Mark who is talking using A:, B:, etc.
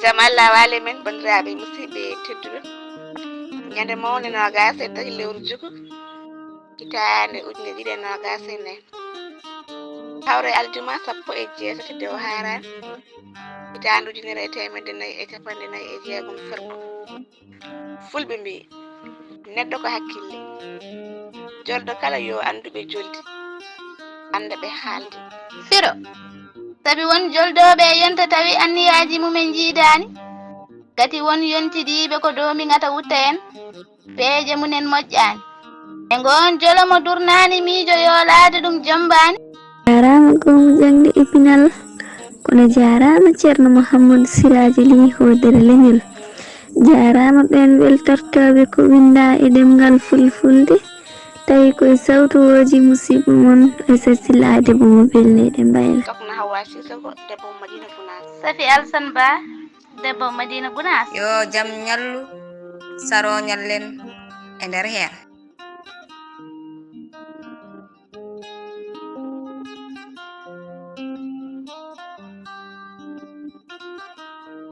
A: Jam Allah wale men bandiraɓe musidɓe tedduɓe ñande mawne nogas e tati lewru jugu hitande ujune ɗiɗi e nogas e nayyi hawre aljuma 16 dow haran hitande ujunere e temedde nayyi e capanɗe nayyi e jeegom ferko fulɓe mbi neɗɗo ko hakkille jolɗo kala yo anduɓe joldi anda ɓe haalde
B: Siro sabi won joldoɓe yonta tawi anniyaji mumen jiidani gati won yontidiɓe ko domingata wutta en peeje munen moƴƴani e ngon jolomo durnani miijo yo laade ɗum jombani
C: jarama gowmu jangde ipinal kono jarama ceerno Mouhamadou Siraji Ly hoodere leñol jarama ɓen weltortoɓe ko winda e ɗemgal fulfulde tawi koye sawtowoji musidɓe mon Aissata debbo mo belleɗe mbayla
A: Sokhna Hawa Sissoko debbo Madina Gounass
B: Safi Alsane Ba debbo Madina Gounass
D: yo jaam ñallu saro ñallen e nder hen